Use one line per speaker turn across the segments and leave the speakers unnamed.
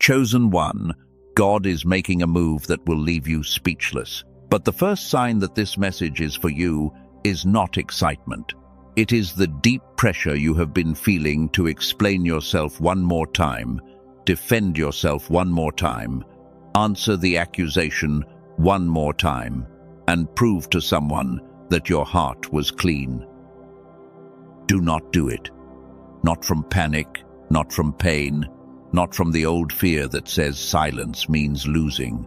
Chosen one, God is making a move that will leave you speechless. But the first sign that this message is for you is not excitement. It is the deep pressure you have been feeling to explain yourself one more time, defend yourself one more time, answer the accusation one more time, and prove to someone that your heart was clean. Do not do it. Not from panic, not from pain, not from the old fear that says silence means losing.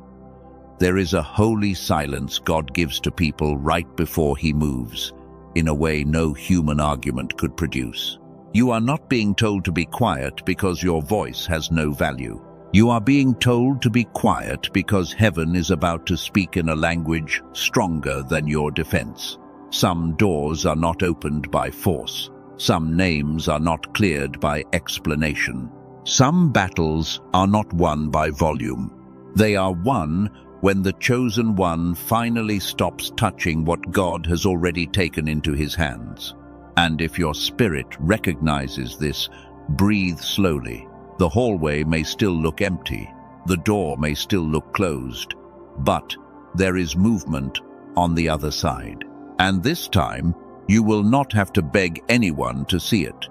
There is a holy silence God gives to people right before He moves, in a way no human argument could produce. You are not being told to be quiet because your voice has no value. You are being told to be quiet because heaven is about to speak in a language stronger than your defense. Some doors are not opened by force. Some names are not cleared by explanation. Some battles are not won by volume. They are won when the chosen one finally stops touching what God has already taken into His hands. And if your spirit recognizes this, breathe slowly. The hallway may still look empty, the door may still look closed, but there is movement on the other side. And this time, you will not have to beg anyone to see it.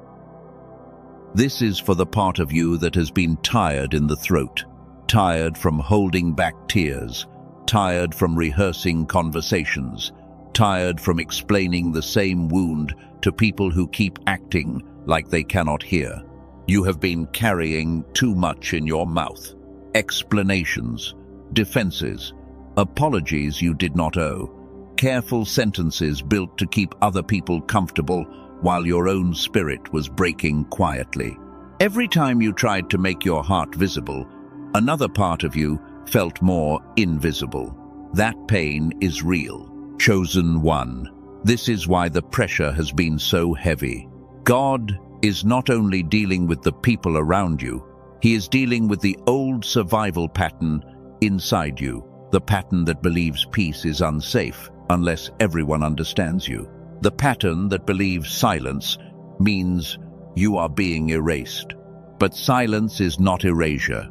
This is for the part of you that has been tired in the throat, tired from holding back tears, tired from rehearsing conversations, tired from explaining the same wound to people who keep acting like they cannot hear. You have been carrying too much in your mouth. Explanations, defenses, apologies you did not owe, careful sentences built to keep other people comfortable while your own spirit was breaking quietly. Every time you tried to make your heart visible, another part of you felt more invisible. That pain is real. Chosen one. This is why the pressure has been so heavy. God is not only dealing with the people around you, He is dealing with the old survival pattern inside you, the pattern that believes peace is unsafe unless everyone understands you, the pattern that believes silence means you are being erased. But silence is not erasure.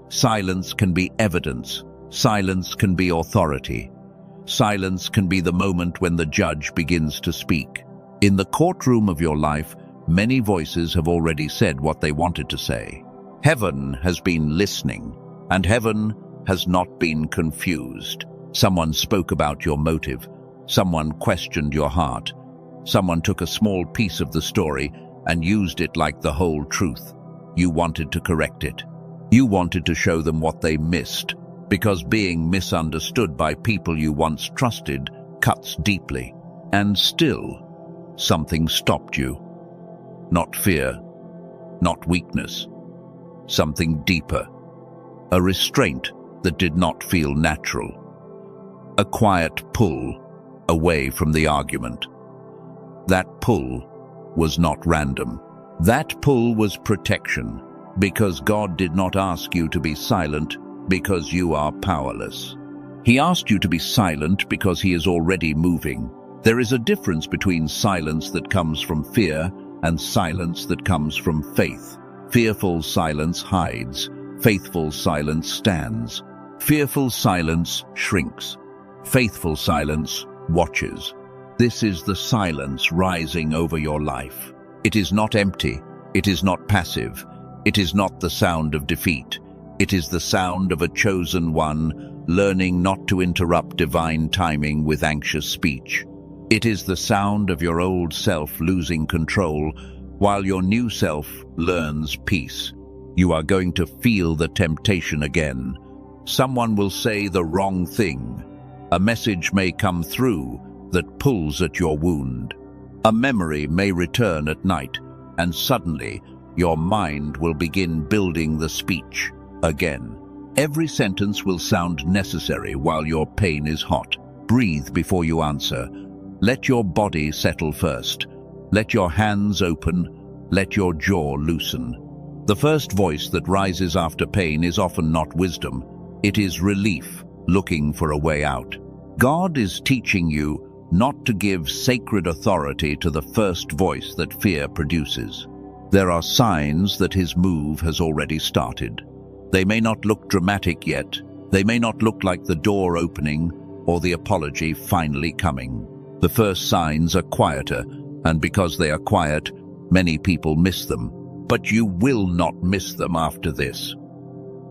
Silence can be evidence. Silence can be authority. Silence can be the moment when the judge begins to speak. In the courtroom of your life, many voices have already said what they wanted to say. Heaven has been listening, and heaven has not been confused. Someone spoke about your motive. Someone questioned your heart. Someone took a small piece of the story and used it like the whole truth. You wanted to correct it. You wanted to show them what they missed, because being misunderstood by people you once trusted cuts deeply. And still, something stopped you. Not fear, not weakness. Something deeper. A restraint that did not feel natural. A quiet pull away from the argument. That pull was not random. That pull was protection, because God did not ask you to be silent because you are powerless. He asked you to be silent because He is already moving. There is a difference between silence that comes from fear and silence that comes from faith. Fearful silence hides. Faithful silence stands. Fearful silence shrinks. Faithful silence watches. This is the silence rising over your life. It is not empty. It is not passive. It is not the sound of defeat. It is the sound of a chosen one learning not to interrupt divine timing with anxious speech. It is the sound of your old self losing control while your new self learns peace. You are going to feel the temptation again. Someone will say the wrong thing. A message may come through that pulls at your wound. A memory may return at night, and suddenly your mind will begin building the speech again. Every sentence will sound necessary while your pain is hot. Breathe before you answer. Let your body settle first. Let your hands open. Let your jaw loosen. The first voice that rises after pain is often not wisdom. It is relief, looking for a way out. God is teaching you not to give sacred authority to the first voice that fear produces. There are signs that His move has already started. They may not look dramatic yet. They may not look like the door opening or the apology finally coming. The first signs are quieter, and because they are quiet, many people miss them. But you will not miss them after this.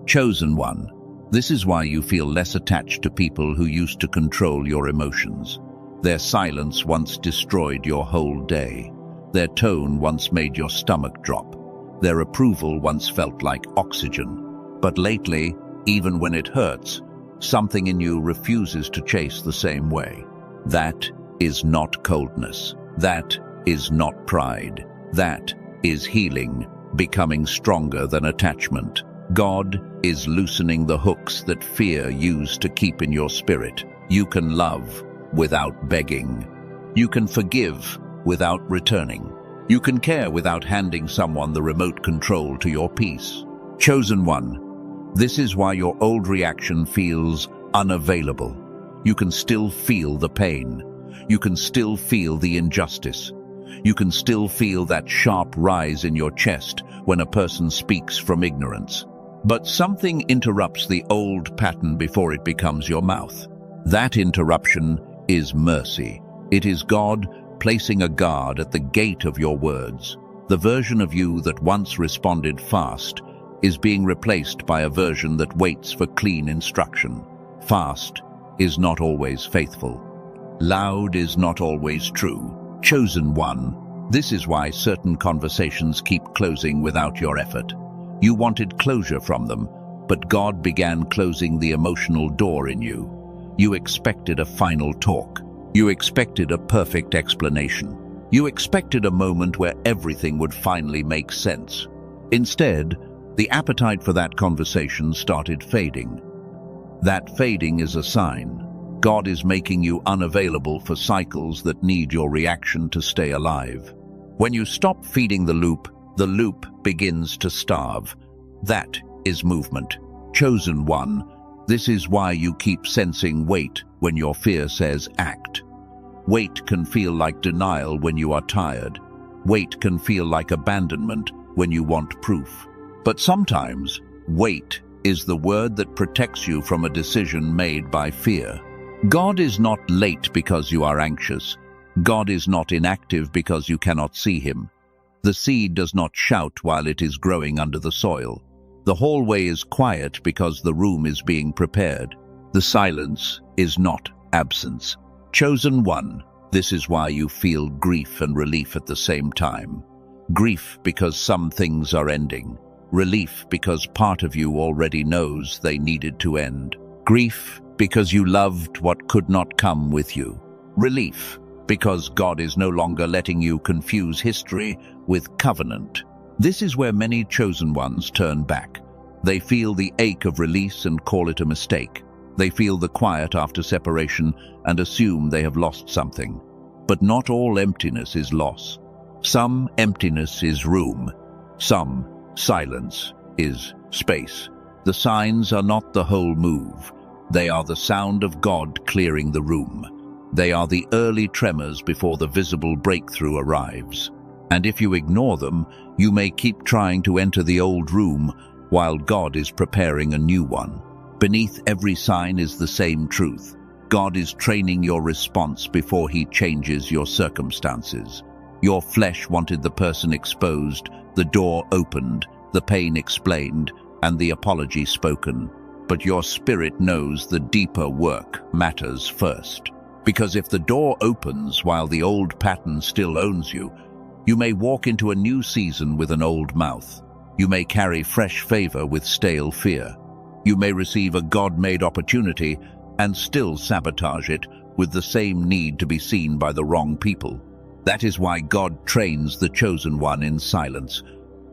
Chosen one. This is why you feel less attached to people who used to control your emotions. Their silence once destroyed your whole day. Their tone once made your stomach drop. Their approval once felt like oxygen. But lately, even when it hurts, something in you refuses to chase the same way. That is not coldness. That is not pride. That is healing, becoming stronger than attachment. God is loosening the hooks that fear used to keep in your spirit. You can love without begging. You can forgive without returning. You can care without handing someone the remote control to your peace. Chosen one, this is why your old reaction feels unavailable. You can still feel the pain. You can still feel the injustice. You can still feel that sharp rise in your chest when a person speaks from ignorance. But something interrupts the old pattern before it becomes your mouth. That interruption is mercy. It is God placing a guard at the gate of your words. The version of you that once responded fast is being replaced by a version that waits for clean instruction. Fast is not always faithful. Loud is not always true. Chosen one, this is why certain conversations keep closing without your effort. You wanted closure from them, but God began closing the emotional door in you. You expected a final talk. You expected a perfect explanation. You expected a moment where everything would finally make sense. Instead, the appetite for that conversation started fading. That fading is a sign. God is making you unavailable for cycles that need your reaction to stay alive. When you stop feeding the loop begins to starve. That is movement. Chosen one, this is why you keep sensing weight when your fear says act. Weight can feel like denial when you are tired. Weight can feel like abandonment when you want proof. But sometimes, wait is the word that protects you from a decision made by fear. God is not late because you are anxious. God is not inactive because you cannot see him. The seed does not shout while it is growing under the soil. The hallway is quiet because the room is being prepared. The silence is not absence. Chosen one, this is why you feel grief and relief at the same time. Grief because some things are ending. Relief because part of you already knows they needed to end. Grief because you loved what could not come with you. Relief because God is no longer letting you confuse history with covenant. This is where many chosen ones turn back. They feel the ache of release and call it a mistake. They feel the quiet after separation and assume they have lost something. But not all emptiness is loss. Some emptiness is room. Some silence is space. The signs are not the whole move. They are the sound of God clearing the room. They are the early tremors before the visible breakthrough arrives. And if you ignore them, you may keep trying to enter the old room while God is preparing a new one. Beneath every sign is the same truth. God is training your response before he changes your circumstances. Your flesh wanted the person exposed, the door opened, the pain explained, and the apology spoken. But your spirit knows the deeper work matters first. Because if the door opens while the old pattern still owns you, you may walk into a new season with an old mouth. You may carry fresh favor with stale fear. You may receive a God-made opportunity and still sabotage it with the same need to be seen by the wrong people. That is why God trains the chosen one in silence,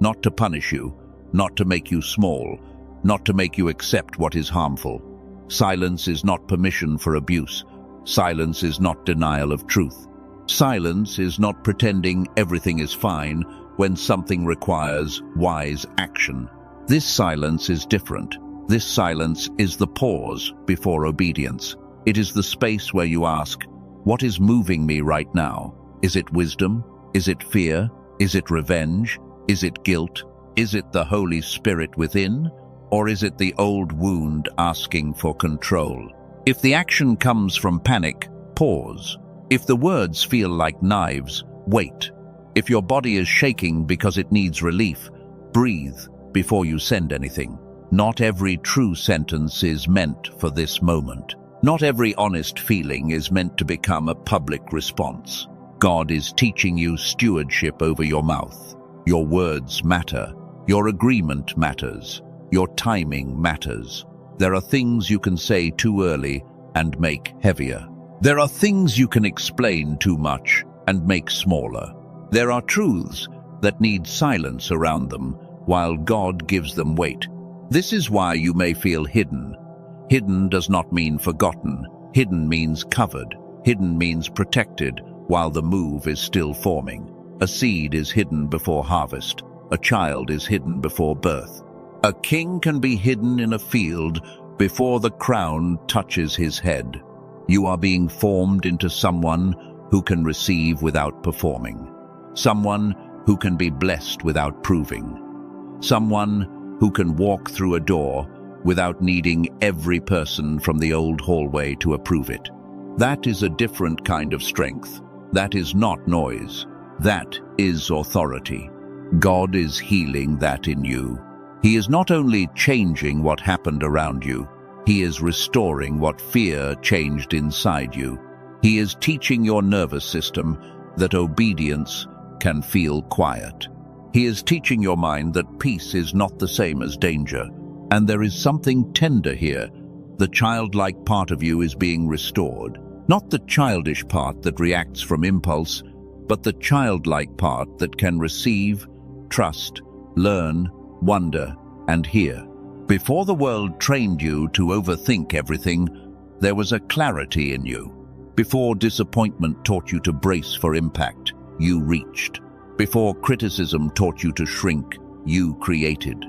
not to punish you, not to make you small, not to make you accept what is harmful. Silence is not permission for abuse. Silence is not denial of truth. Silence is not pretending everything is fine when something requires wise action. This silence is different. This silence is the pause before obedience. It is the space where you ask, what is moving me right now? Is it wisdom? Is it fear? Is it revenge? Is it guilt? Is it the Holy Spirit within? or is it the old wound asking for control? If the action comes from panic, pause. If the words feel like knives, wait. If your body is shaking because it needs relief, breathe before you send anything. Not every true sentence is meant for this moment. Not every honest feeling is meant to become a public response. God is teaching you stewardship over your mouth. Your words matter. Your agreement matters. Your timing matters. There are things you can say too early and make heavier. There are things you can explain too much and make smaller. There are truths that need silence around them while God gives them weight. This is why you may feel hidden. Hidden does not mean forgotten. Hidden means covered. Hidden means protected while the move is still forming. A seed is hidden before harvest. A child is hidden before birth. A king can be hidden in a field before the crown touches his head. You are being formed into someone who can receive without performing. Someone who can be blessed without proving. Someone who can walk through a door without needing every person from the old hallway to approve it. That is a different kind of strength. That is not noise. That is authority. God is healing that in you. He is not only changing what happened around you, He is restoring what fear changed inside you. He is teaching your nervous system that obedience can feel quiet. He is teaching your mind that peace is not the same as danger, and there is something tender here. The childlike part of you is being restored. Not the childish part that reacts from impulse, but the childlike part that can receive, trust, learn, wonder, and hear. Before the world trained you to overthink everything, there was a clarity in you. Before disappointment taught you to brace for impact, you reached. Before criticism taught you to shrink, you created.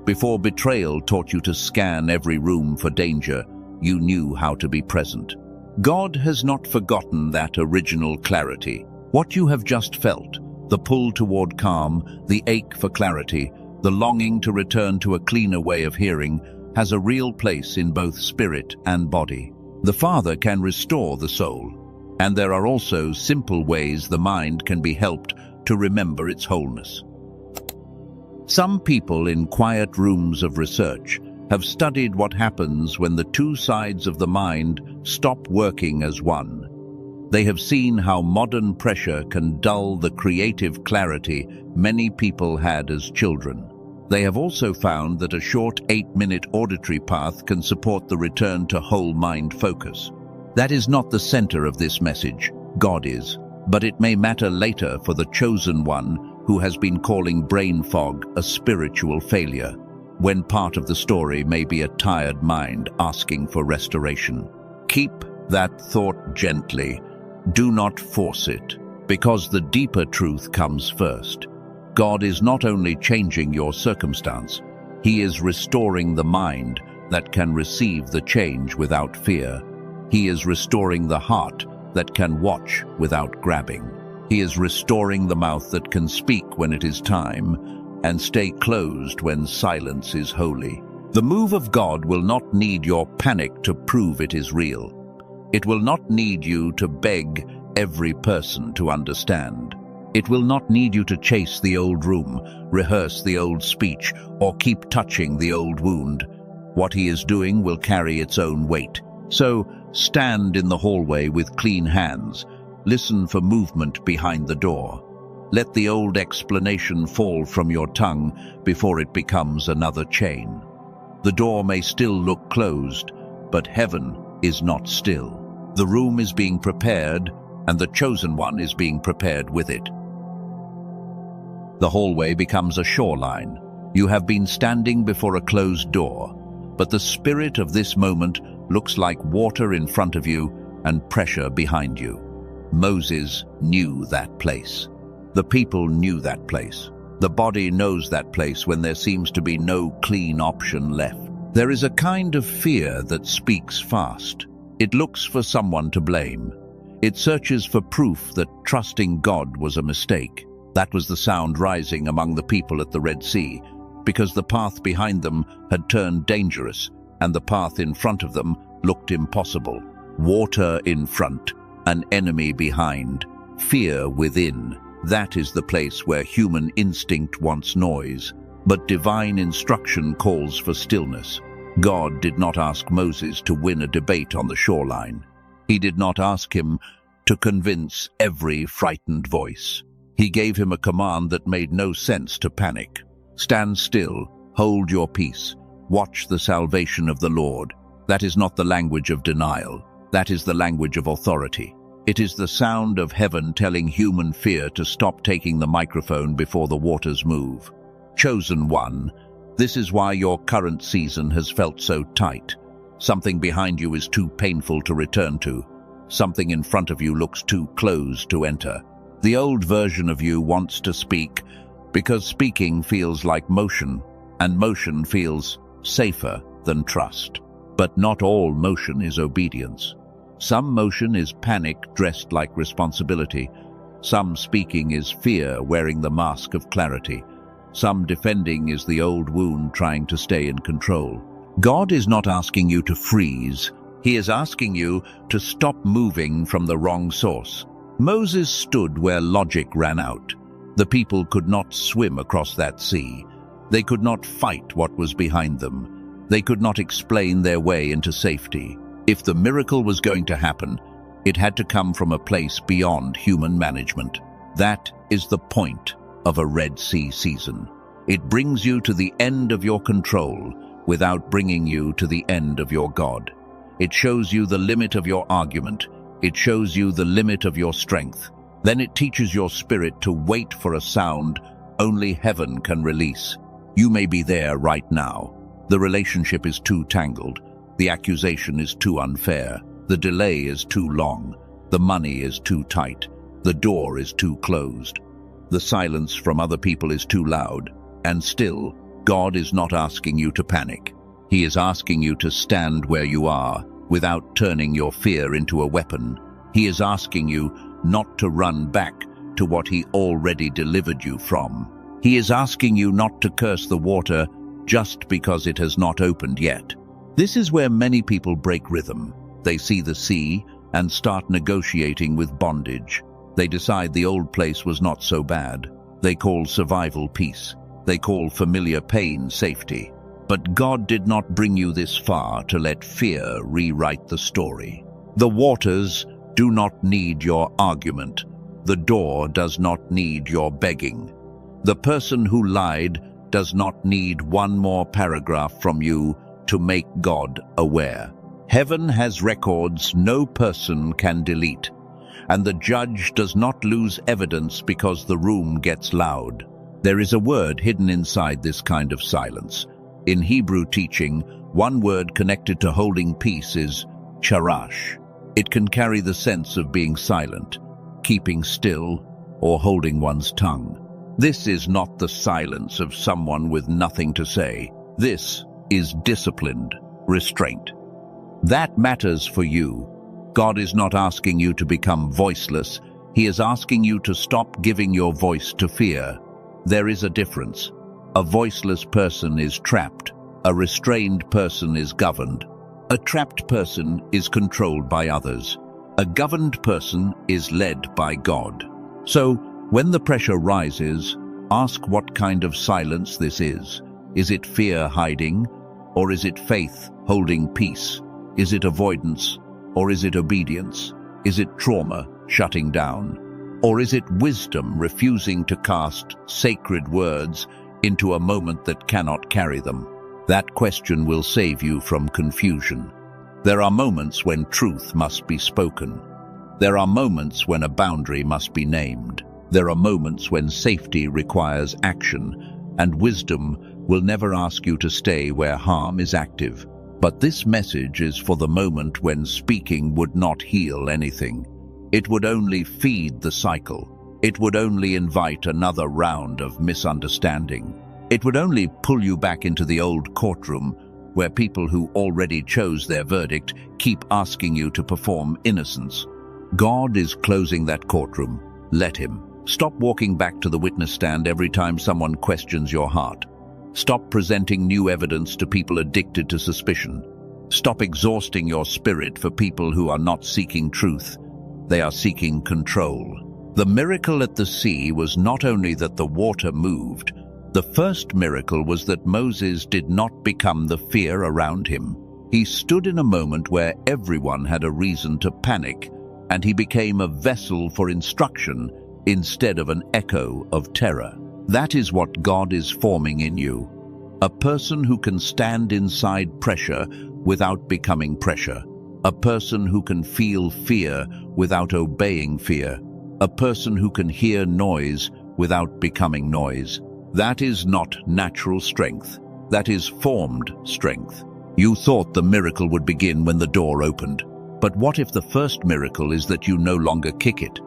Before betrayal taught you to scan every room for danger, you knew how to be present. God has not forgotten that original clarity. What you have just felt, the pull toward calm, the ache for clarity, the longing to return to a cleaner way of hearing, has a real place in both spirit and body. The Father can restore the soul, and there are also simple ways the mind can be helped to remember its wholeness. Some people in quiet rooms of research have studied what happens when the two sides of the mind stop working as one. They have seen how modern pressure can dull the creative clarity many people had as children. They have also found that a short 8-minute auditory path can support the return to whole mind focus. That is not the center of this message. God is. But it may matter later for the chosen one who has been calling brain fog a spiritual failure, when part of the story may be a tired mind asking for restoration. Keep that thought gently. Do not force it, because the deeper truth comes first. God is not only changing your circumstance, He is restoring the mind that can receive the change without fear. He is restoring the heart that can watch without grabbing. He is restoring the mouth that can speak when it is time and stay closed when silence is holy. The move of God will not need your panic to prove it is real. It will not need you to beg every person to understand. It will not need you to chase the old room, rehearse the old speech, or keep touching the old wound. What He is doing will carry its own weight. So, stand in the hallway with clean hands. Listen for movement behind the door. Let the old explanation fall from your tongue before it becomes another chain. The door may still look closed, but heaven is not still. The room is being prepared, and the chosen one is being prepared with it. The hallway becomes a shoreline. You have been standing before a closed door, but the spirit of this moment looks like water in front of you and pressure behind you. Moses knew that place. The people knew that place. The body knows that place when there seems to be no clean option left. There is a kind of fear that speaks fast. It looks for someone to blame. It searches for proof that trusting God was a mistake. That was the sound rising among the people at the Red Sea. because the path behind them had turned dangerous, and the path in front of them looked impossible. Water in front, an enemy behind, fear within. That is the place where human instinct wants noise, but divine instruction calls for stillness. God did not ask Moses to win a debate on the shoreline. He did not ask him to convince every frightened voice. He gave him a command that made no sense to panic. Stand still, hold your peace, watch the salvation of the Lord. That is not the language of denial. That is the language of authority. It is the sound of heaven telling human fear to stop taking the microphone before the waters move. Chosen one, this is why your current season has felt so tight. Something behind you is too painful to return to. Something in front of you looks too closed to enter. The old version of you wants to speak because speaking feels like motion, and motion feels safer than trust. But not all motion is obedience. Some motion is panic dressed like responsibility. Some speaking is fear wearing the mask of clarity. Some defending is the old wound trying to stay in control. God is not asking you to freeze. He is asking you to stop moving from the wrong source. Moses stood where logic ran out. The people could not swim across that sea. They could not fight what was behind them. They could not explain their way into safety. If the miracle was going to happen, it had to come from a place beyond human management. That is the point of a Red Sea season. It brings you to the end of your control without bringing you to the end of your God. It shows you the limit of your argument. It shows you the limit of your strength. Then it teaches your spirit to wait for a sound only heaven can release. You may be there right now. The relationship is too tangled. The accusation is too unfair. The delay is too long. The money is too tight. The door is too closed. The silence from other people is too loud. And still, God is not asking you to panic. He is asking you to stand where you are without turning your fear into a weapon. He is asking you not to run back to what He already delivered you from. He is asking you not to curse the water just because it has not opened yet. This is where many people break rhythm. They see the sea and start negotiating with bondage. They decide the old place was not so bad. They call survival peace. They call familiar pain safety. But God did not bring you this far to let fear rewrite the story. The waters do not need your argument. The door does not need your begging. The person who lied does not need one more paragraph from you to make God aware. Heaven has records no person can delete, and the judge does not lose evidence because the room gets loud. There is a word hidden inside this kind of silence. In Hebrew teaching, one word connected to holding peace is charash. It can carry the sense of being silent, keeping still, or holding one's tongue. This is not the silence of someone with nothing to say. This is disciplined restraint. That matters for you. God is not asking you to become voiceless. He is asking you to stop giving your voice to fear. There is a difference. A voiceless person is trapped. A restrained person is governed. A trapped person is controlled by others. A governed person is led by God. So, when the pressure rises, ask what kind of silence this is. Is it fear hiding? Or is it faith holding peace? Is it avoidance? Or is it obedience? Is it trauma shutting down? Or is it wisdom refusing to cast sacred words into a moment that cannot carry them? That question will save you from confusion. There are moments when truth must be spoken. There are moments when a boundary must be named. There are moments when safety requires action, and wisdom will never ask you to stay where harm is active. But this message is for the moment when speaking would not heal anything. It would only feed the cycle. It would only invite another round of misunderstanding. It would only pull you back into the old courtroom where people who already chose their verdict keep asking you to perform innocence. God is closing that courtroom. Let Him. Stop walking back to the witness stand every time someone questions your heart. Stop presenting new evidence to people addicted to suspicion. Stop exhausting your spirit for people who are not seeking truth. They are seeking control. The miracle at the sea was not only that the water moved. The first miracle was that Moses did not become the fear around him. He stood in a moment where everyone had a reason to panic, and he became a vessel for instruction instead of an echo of terror. That is what God is forming in you. A person who can stand inside pressure without becoming pressure. A person who can feel fear without obeying fear. A person who can hear noise without becoming noise. That is not natural strength. That is formed strength. You thought the miracle would begin when the door opened. But what if the first miracle is that you no longer kick it?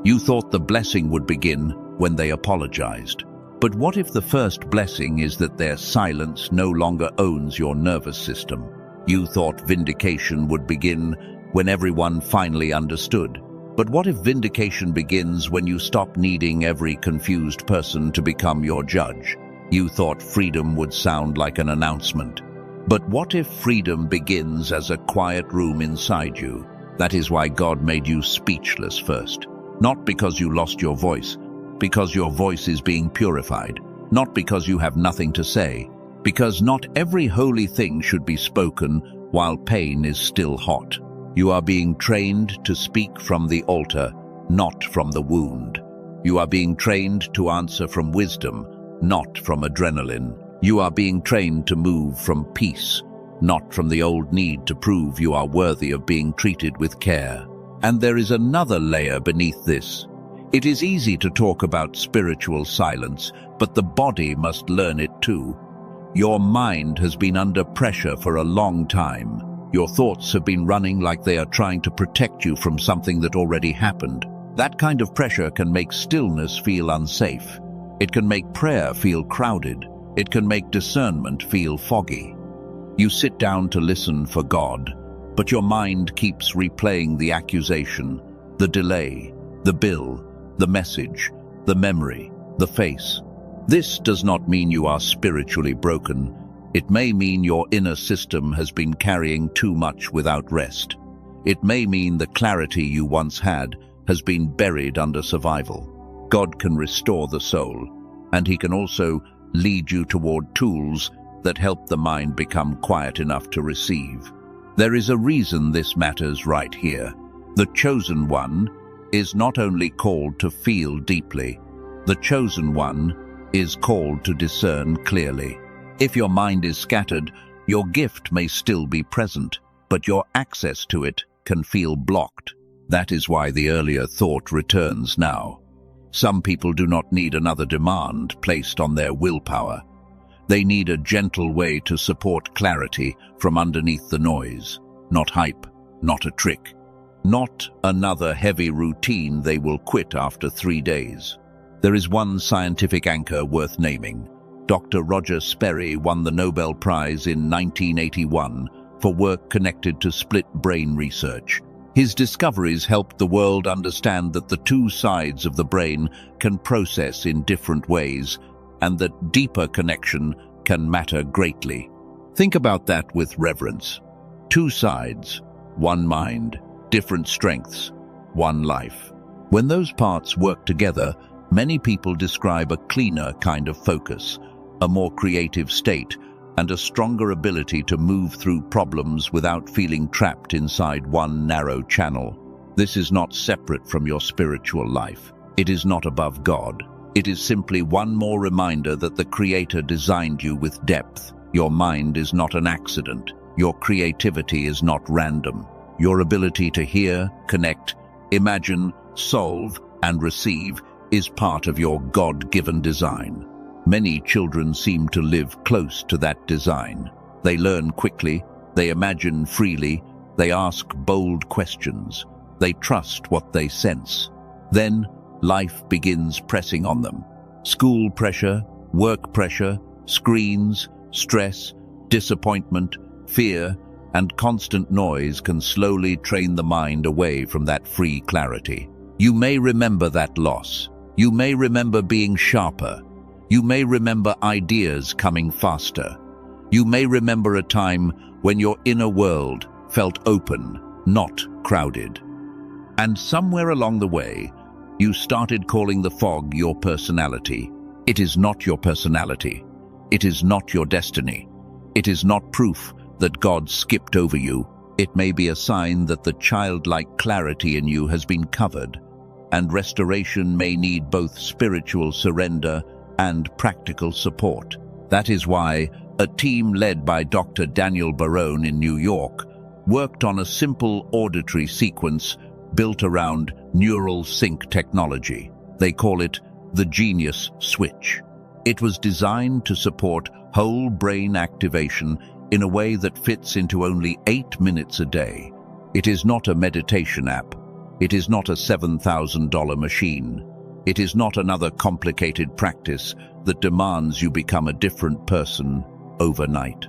You thought the blessing would begin when they apologized. But what if the first blessing is that their silence no longer owns your nervous system? You thought vindication would begin when everyone finally understood. But what if vindication begins when you stop needing every confused person to become your judge? You thought freedom would sound like an announcement. But what if freedom begins as a quiet room inside you? That is why God made you speechless first. Not because you lost your voice, because your voice is being purified. Not because you have nothing to say, because not every holy thing should be spoken while pain is still hot. You are being trained to speak from the altar, not from the wound. You are being trained to answer from wisdom, not from adrenaline. You are being trained to move from peace, not from the old need to prove you are worthy of being treated with care. And there is another layer beneath this. It is easy to talk about spiritual silence, but the body must learn it too. Your mind has been under pressure for a long time. Your thoughts have been running like they are trying to protect you from something that already happened. That kind of pressure can make stillness feel unsafe. It can make prayer feel crowded. It can make discernment feel foggy. You sit down to listen for God, but your mind keeps replaying the accusation, the delay, the bill, the message, the memory, the face. This does not mean you are spiritually broken. It may mean your inner system has been carrying too much without rest. It may mean the clarity you once had has been buried under survival. God can restore the soul, and He can also lead you toward tools that help the mind become quiet enough to receive. There is a reason this matters right here. The chosen one is not only called to feel deeply. The chosen one is called to discern clearly. If your mind is scattered, your gift may still be present, but your access to it can feel blocked. That is why the earlier thought returns now. Some people do not need another demand placed on their willpower. They need a gentle way to support clarity from underneath the noise. Not hype, not a trick. Not another heavy routine they will quit after 3 days. There is one scientific anchor worth naming. Dr. Roger Sperry won the Nobel Prize in 1981 for work connected to split brain research. His discoveries helped the world understand that the two sides of the brain can process in different ways, and that deeper connection can matter greatly. Think about that with reverence. Two sides, one mind, different strengths, one life. When those parts work together, many people describe a cleaner kind of focus, a more creative state, and a stronger ability to move through problems without feeling trapped inside one narrow channel. This is not separate from your spiritual life. It is not above God. It is simply one more reminder that the Creator designed you with depth. Your mind is not an accident. Your creativity is not random. Your ability to hear, connect, imagine, solve, and receive is part of your God-given design. Many children seem to live close to that design. They learn quickly, they imagine freely, they ask bold questions, they trust what they sense. Then, life begins pressing on them. School pressure, work pressure, screens, stress, disappointment, fear, and constant noise can slowly train the mind away from that free clarity. You may remember that loss. You may remember being sharper. You may remember ideas coming faster. You may remember a time when your inner world felt open, not crowded. And somewhere along the way, you started calling the fog your personality. It is not your personality. It is not your destiny. It is not proof that God skipped over you. It may be a sign that the childlike clarity in you has been covered, and restoration may need both spiritual surrender and practical support. That is why a team led by Dr. Daniel Barone in New York worked on a simple auditory sequence built around neural sync technology. They call it the Genius Switch. It was designed to support whole brain activation in a way that fits into only 8 minutes a day. It is not a meditation app. It is not a $7,000 machine. It is not another complicated practice that demands you become a different person overnight.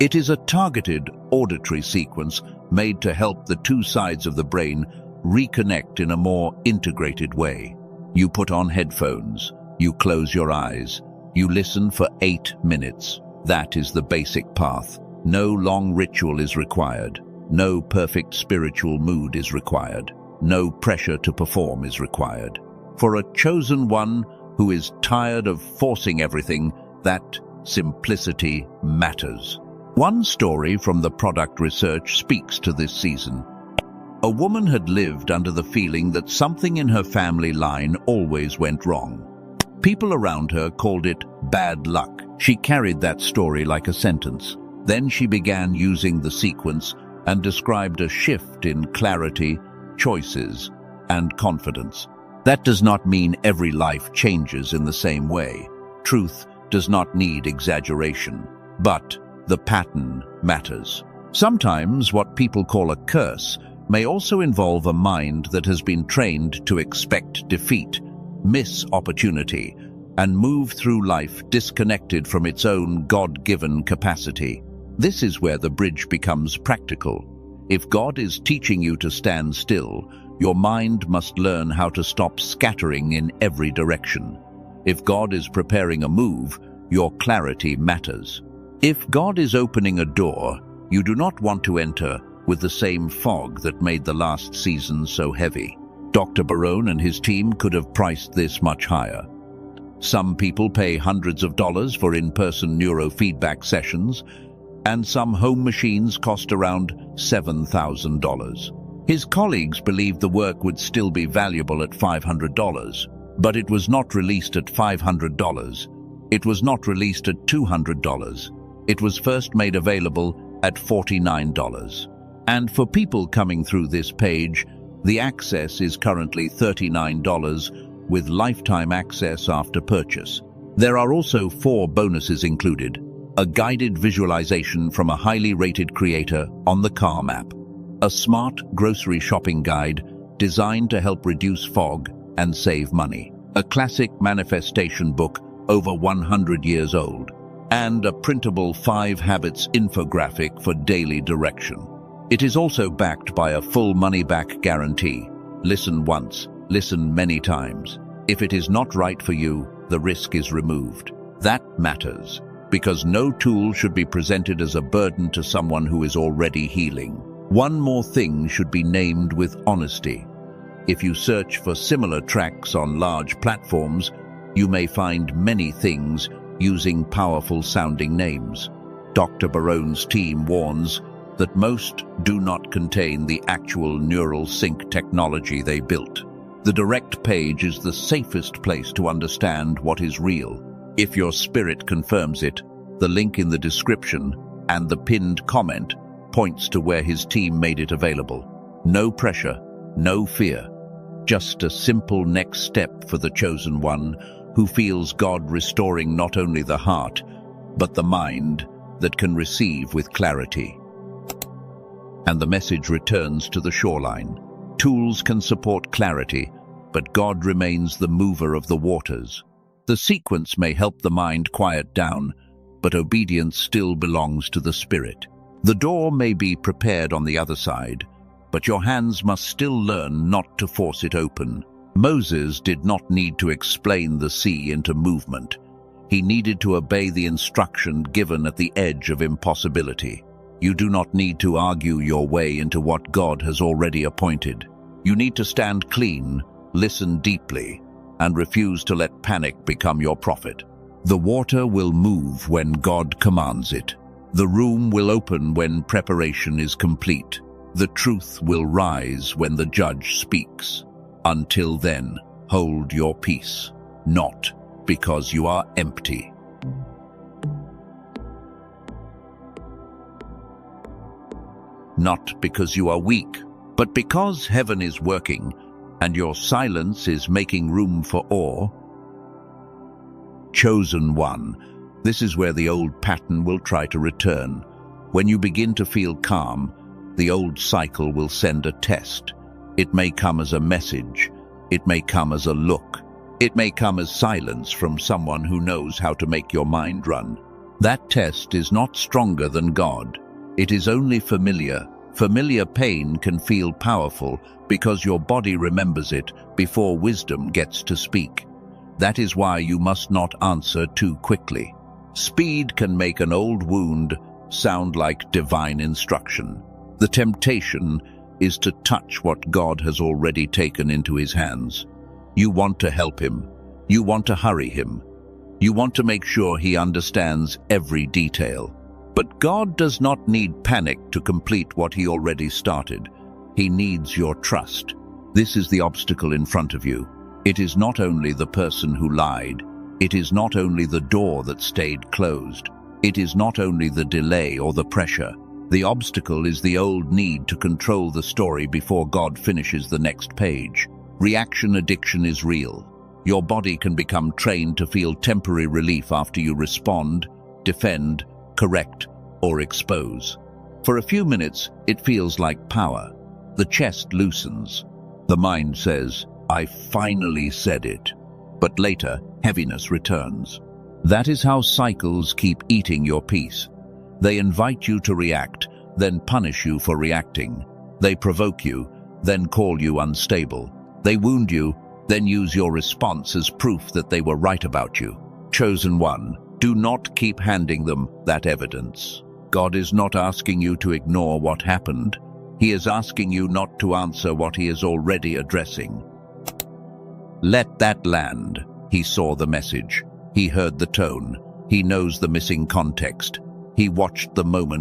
It is a targeted auditory sequence made to help the two sides of the brain reconnect in a more integrated way. You put on headphones, you close your eyes, you listen for 8 minutes. That is the basic path. No long ritual is required. No perfect spiritual mood is required. No pressure to perform is required. For a chosen one who is tired of forcing everything, that simplicity matters. One story from the product research speaks to this season. A woman had lived under the feeling that something in her family line always went wrong. People around her called it bad luck. She carried that story like a sentence. Then she began using the sequence and described a shift in clarity, choices, and confidence. That does not mean every life changes in the same way. Truth does not need exaggeration, but the pattern matters. Sometimes what people call a curse may also involve a mind that has been trained to expect defeat, miss opportunity, and move through life disconnected from its own God-given capacity. This is where the bridge becomes practical. If God is teaching you to stand still, your mind must learn how to stop scattering in every direction. If God is preparing a move, your clarity matters. If God is opening a door, you do not want to enter with the same fog that made the last season so heavy. Dr. Barone and his team could have priced this much higher. Some people pay hundreds of dollars for in-person neurofeedback sessions, and some home machines cost around $7,000. His colleagues believed the work would still be valuable at $500, but it was not released at $500. It was not released at $200. It was first made available at $49. And for people coming through this page, the access is currently $39 with lifetime access after purchase. There are also 4 bonuses included: a guided visualization from a highly rated creator on the Calm app, a smart grocery shopping guide designed to help reduce fog and save money, a classic manifestation book over 100 years old, and a printable 5 habits infographic for daily direction. It is also backed by a full money-back guarantee. Listen once, listen many times. If it is not right for you, the risk is removed. That matters, because no tool should be presented as a burden to someone who is already healing. One more thing should be named with honesty. If you search for similar tracks on large platforms, you may find many things using powerful-sounding names. Dr. Barone's team warns that most do not contain the actual neural sync technology they built. The direct page is the safest place to understand what is real. If your spirit confirms it, the link in the description and the pinned comment points to where his team made it available. No pressure, no fear. Just a simple next step for the chosen one who feels God restoring not only the heart, but the mind that can receive with clarity. And the message returns to the shoreline. Tools can support clarity, but God remains the mover of the waters. The sequence may help the mind quiet down, but obedience still belongs to the spirit. The door may be prepared on the other side, but your hands must still learn not to force it open. Moses did not need to explain the sea into movement. He needed to obey the instruction given at the edge of impossibility. You do not need to argue your way into what God has already appointed. You need to stand clean, listen deeply, and refuse to let panic become your prophet. The water will move when God commands it. The room will open when preparation is complete. The truth will rise when the judge speaks. Until then, hold your peace, not because you are empty. Not because you are weak, but because heaven is working and your silence is making room for awe. Chosen one. This is where the old pattern will try to return. When you begin to feel calm, the old cycle will send a test. It may come as a message. It may come as a look. It may come as silence from someone who knows how to make your mind run. That test is not stronger than God. It is only familiar. Familiar pain can feel powerful because your body remembers it before wisdom gets to speak. That is why you must not answer too quickly. Speed can make an old wound sound like divine instruction. The temptation is to touch what God has already taken into his hands. You want to help him. You want to hurry him. You want to make sure he understands every detail. But God does not need panic to complete what he already started. He needs your trust. This is the obstacle in front of you. It is not only the person who lied. It is not only the door that stayed closed. It is not only the delay or the pressure. The obstacle is the old need to control the story before God finishes the next page. Reaction addiction is real. Your body can become trained to feel temporary relief after you respond, defend, correct, or expose. For a few minutes, it feels like power. The chest loosens. The mind says, "I finally said it." But later, heaviness returns. That is how cycles keep eating your peace. They invite you to react, then punish you for reacting. They provoke you, then call you unstable. They wound you, then use your response as proof that they were right about you. Chosen one, do not keep handing them that evidence. God is not asking you to ignore what happened. He is asking you not to answer what he is already addressing. Let that land. He saw the message. He heard the tone. He knows the missing context. He watched the moment